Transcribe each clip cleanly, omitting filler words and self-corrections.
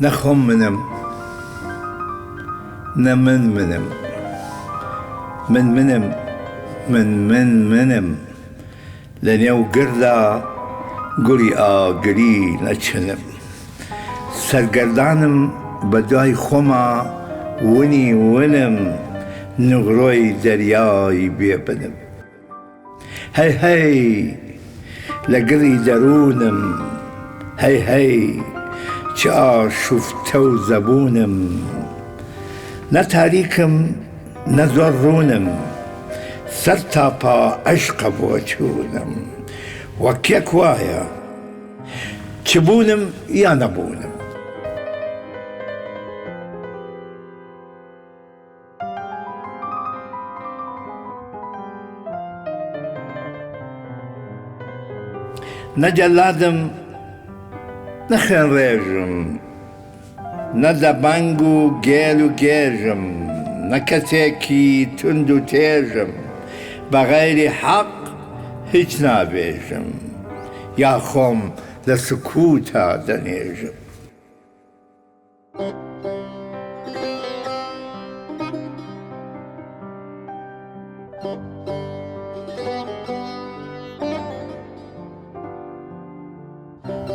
نخۆم منم نە من منم منم لە نێو گردا گوڵی ئاگری نەچنم سەرگەردانم بە دوای خۆما ونی ونم نغڕۆی دەریای بێبنم هەی هەی لە گڕی دەروونم هەی هەی چ ئاشوفتە و زەبوونم نە تاریکم نە زۆر ڕوونم سەر تاپا عەشقە بۆ چوونم وەک یەک وایە چ بوونم یا نەبوونم نە جەلادم نە خوێنڕێژم نە دەبەنگ و گێل و گێژم نە کەسێکی توند و تێژم بە غەیری حەق هیچ نابێژم یا خۆم لە سکووتا دەنێژم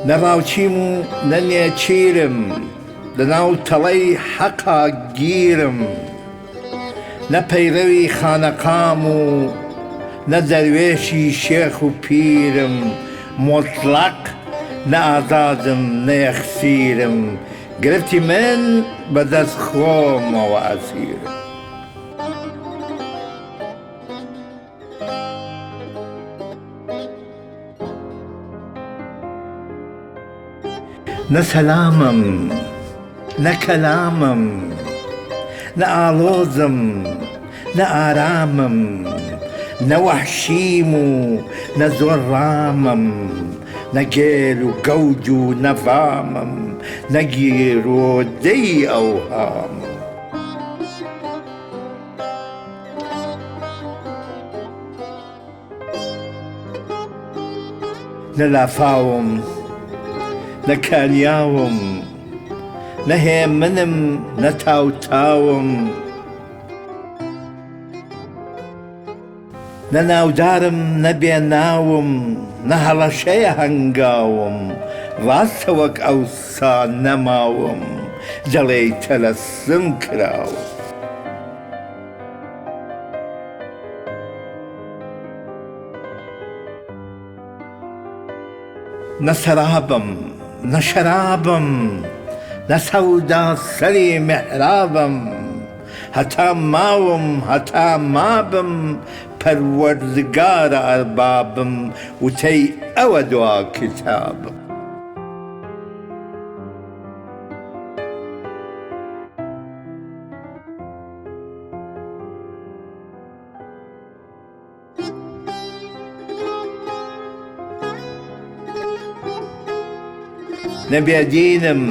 نە ڕاوچیم و نە نێچیرم لەناو تەڵەی حەقا گیرم نە پەیڕەوی خانەقام و نە دەروێشی شێخ و پیرم مۆتڵەق نە ئازادم نە یەخسیرم گرفتی من بەدەست خۆمەوە ئەسیرم نە سەلامم نە کەلامم نە ئاڵۆزم نە ئارامم نە وەحشیم و نە زۆر ڕامم نە گێل و گەوج و نەڤامم نە گیرۆدەی ئەوهامم نە لافاوم نە کاریاوم نە هێمنم نە تاوتاوم نە ناودارم نە بێناوم نە هەڵەشەیە هەنگاوم ڕاستە وەک ئەوسا نەماوم دەڵێی تەلەسم کراوم نە سەرابم نە شەرابم نە سەودا سەری میحرابم هەتا ماوم هەتا مابم پەروەردگارە ئەربابم وتەی ئەوە دوا کتابم نە بێدینم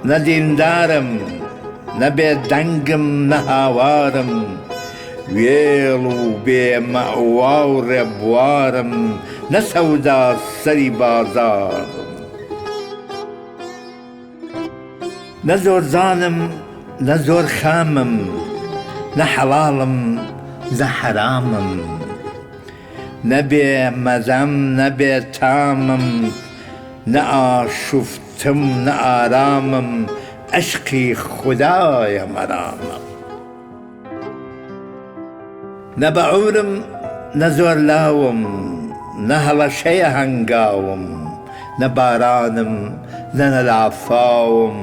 نە دیندارم نە بێدەنگم نە هاوارم وێڵ و بێمەئوا و ڕێبوارم نە سەودا سەری بازارم نە زۆر زانم نە زۆر خامم نە حەڵاڵم نە حەرامم نە بێمەزەم نە بێتامم نە ئاشوفتم نە ئارامم عەشقی خودایە مەرامم نە بەعوورم نە زۆر لاوم نە هەڵەشەیە هەنگاوم نە بارانم نە نەلافاوم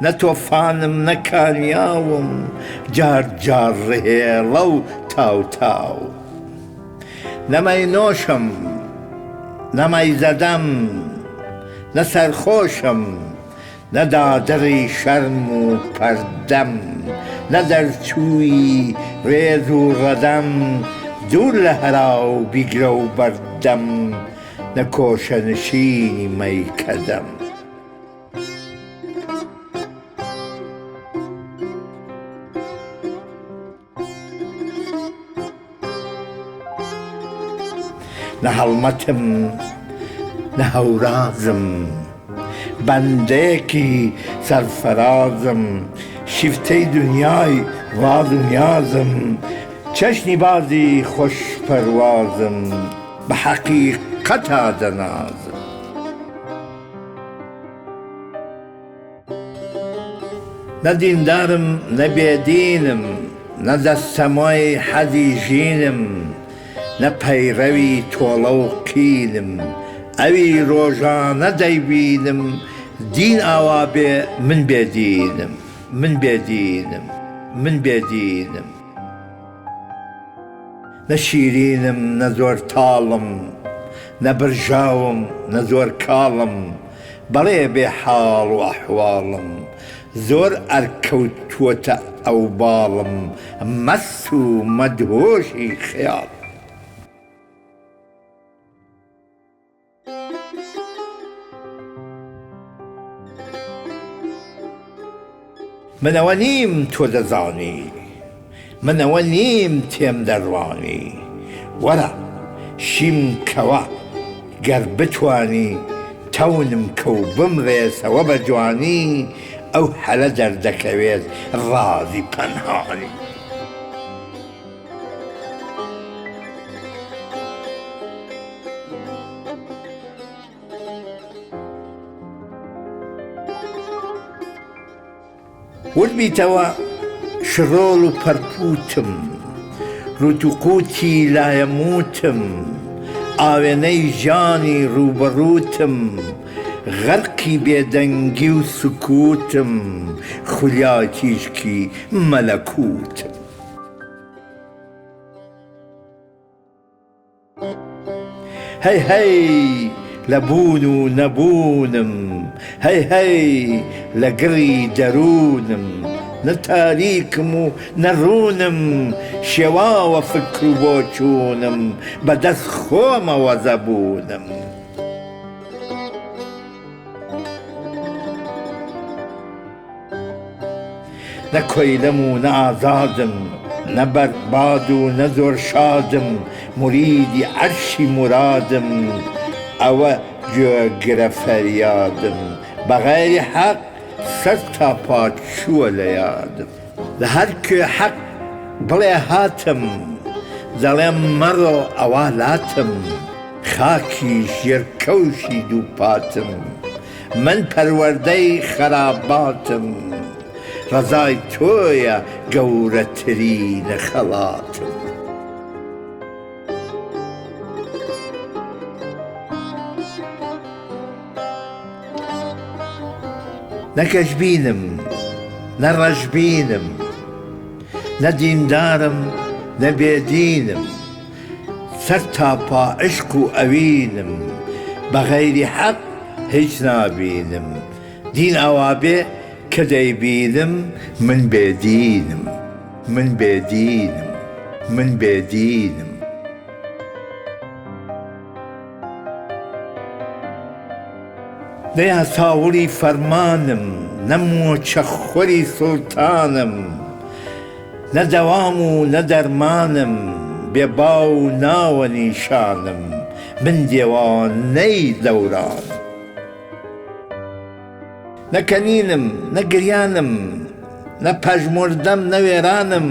نە تۆفانم نە کانیاوم جار جار ڕهێڵە و تاو نە مەینۆشم نە مەیزەدەم نە سەرخۆشم نە دادڕی شەرم و پەردەم نە دەرچووی ڕێز و ڕەدەم دوور لە هەراو بیگرە و بەردەم نە کۆشەنشینی مەیکەدەم نە هەڵمەتم نە هەورازم بەندەیەکی سەرفەرازم شیفتەی دنیای واز و نیازم چەشنی بازی خۆش پەروازم بە حەقیقەتا دەنازم نە دیندارم نە بێدینم نە دەستەمای حەزی ژینم نە پەیڕەوی تۆڵە و قینم ئەوی ڕۆژانە دەیبینم دین ئاوا بێ من بێدینم من بێدینم من بێدینم نە شیرینم نە زۆر تاڵم نە برژاوم نە زۆر کاڵم بەڵێ بێ حاڵ و ئەحواڵم زۆر ئەرکەوتووەتە ئەو باڵم مەست و مەدهۆشی خەیاڵ منەوە نیم تۆ دەزانی منەوە نیم تێم دەڕوانی وەرە شیم کەوە گەر بتوانی تەونم کەو بمڕێسەوە بە جوانی ئەو هەلە دەردەکەوێت ڕازی پەنهانی وردبیتەوە شڕۆڵ و پەرپوتم ڕوت و قوتی لایەموتم ئاوێنەی ژیانی ڕوبەڕووتم غەرقی بێدەنگی و سکوتم خولیای تیشکی مەلەکوتم هەی هەی لە بوون و نەبوونم هەی هەی لە گڕی دەروونم نە تاریکم و نەڕوونم شێواوە فکر و بۆچوونم بەدەست خۆمەوە زەبوونم نە کۆیلەم و نە ئازادم نە بەرباد و نە زۆر شادم موریدی عەرشی مرادم ئەوە گوێگرە فەریادم بەغەیری حەق سەر تاپا چووە لە یادم لە هەر کوێ حەق بڵێ هاتم دەڵێم مەڕۆ ئەوا لاتم خاکی ژێرکەوشی دووپاتم من پەروەردەی خەراباتم ڕەزای تۆیە گەورەترینە خەڵاتم نە کەژبینم نە ڕەشبینم نە دیندارم نە بێدینم سەر تاپا عشق و ئەوینم بەغەیری حەق هیچ نابینم دین ئەوا بێ کە دەیبینم من بێدینم من بێدینم من بێدینم نە یاساوڵی فەرمانم نە مۆچەخۆری سوڵتانم نە دەوام و نە دەرمانم بێ باو و ناوە نیشانم من دێوانەی دەوران نە کەنینم نە گریانم نە پەژمردەم نە وێرانم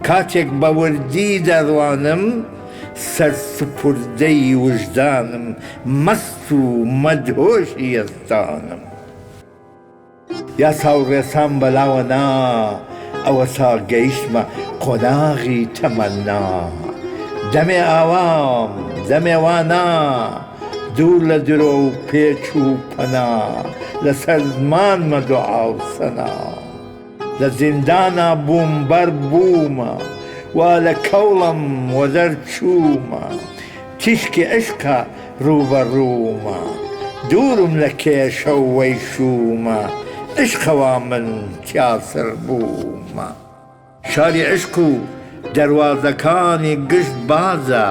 کاتێک بە وردی دەڕوانم سەرسپوردەی وجدانم مەست و مەدهۆشی یەزدانم یاسا و ڕێسام بەلاوە نا ئەوە تا گەیشتمە قۆناغی تەمەنا دەمێ ئاوام دەمێ وانا دوور لە درۆ و پێچ و پەنا لەسەر زمانمە دوعا و سەنا لە زیندانە بووم بەر بوومە وا لە کەوڵم وە دەرچوومە تیشکی عشقە ڕووبەڕوومە دوورم لە کێشە و وەیشوومە عشقەوە من تیاسر بوومە شاری عشق و دەروازەکانی گشت بازە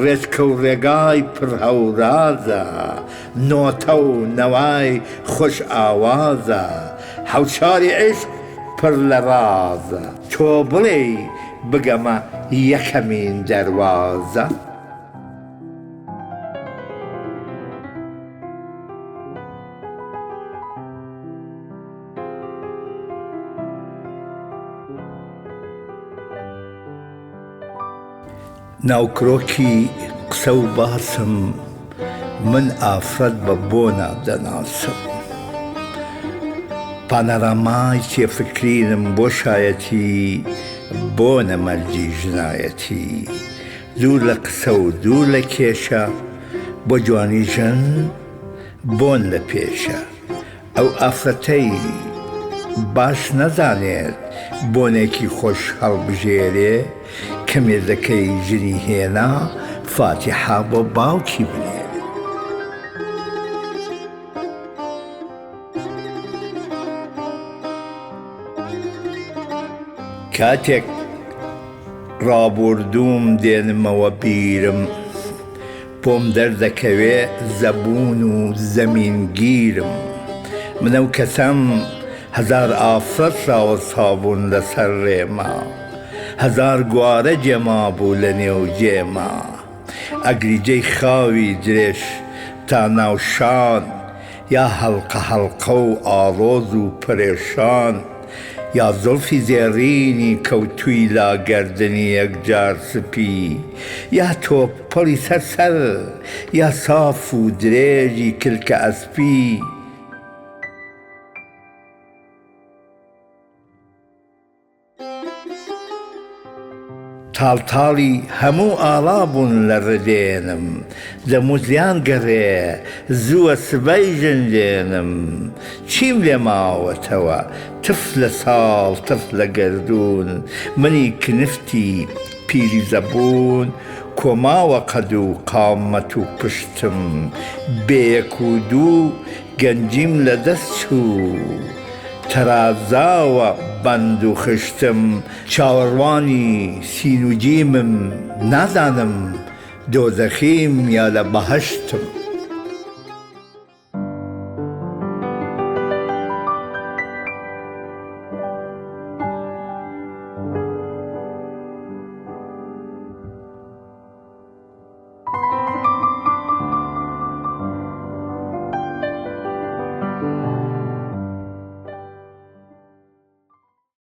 ڕێچکە و ڕێگای پڕهەورازە نۆتە و نەوای خۆش ئاوازە هەوشاری عشق پڕ لە ڕازە تۆ بڵێ بگەمە یەکەمین دەروازە ناوکرۆکی قسە و باسم من ئافرەت بە بۆنە دەناسم پانەرامای تێفکرینم بۆ شایەتی بۆ نەمەرجی ژنایەتی دوور لە قسە و دوور لە کێشە بۆ جوانی ژن بۆن لە پێشە ئەو ئافرەتەی باش نەزانێت بۆنێکی خۆش هەڵبژێرێ کە مێردەکەی ژنی هێنا فاتیحا بۆ باوکی بنێ کاتێک ڕابوردووم دێنمەوە بیرم بۆم دەردەکەوێ زەبون و زەمینگیرم منە و کەسەم هەزار ئافرەت ڕاوەسابوون لەسەر ڕێما هەزار گوارە جێما بوو لە نێو جێما ئەگریجەی خاوی درێژ تا ناوشان یا هەڵقە هەڵقە و ئاڵۆز و پرێشان یا زۆڵفی زێڕینی کەوتووی لاگەردنی یەکجار سپی یا تۆپەڵی سەرسەر یا ساف و درێژی کلکە ئەسپی تاڵتاڵی هەموو ئاڵا بوون لە ڕدێنم دەموزیان گەڕێ زووە سبەی ژەنجێنم چیم لێ ماوەتەوە تف لە ساڵ تف لە گەردوون منی کنفتی پیری زەبوون کۆماوە قەد و قامەت و پشتم بێیەک و دوو گەنجیم لە دەست چوو تەرازاوە بەند و خشتم چاوەڕوانی سین و جیمم نازانم دۆزەخیم یا لە بەهەشتم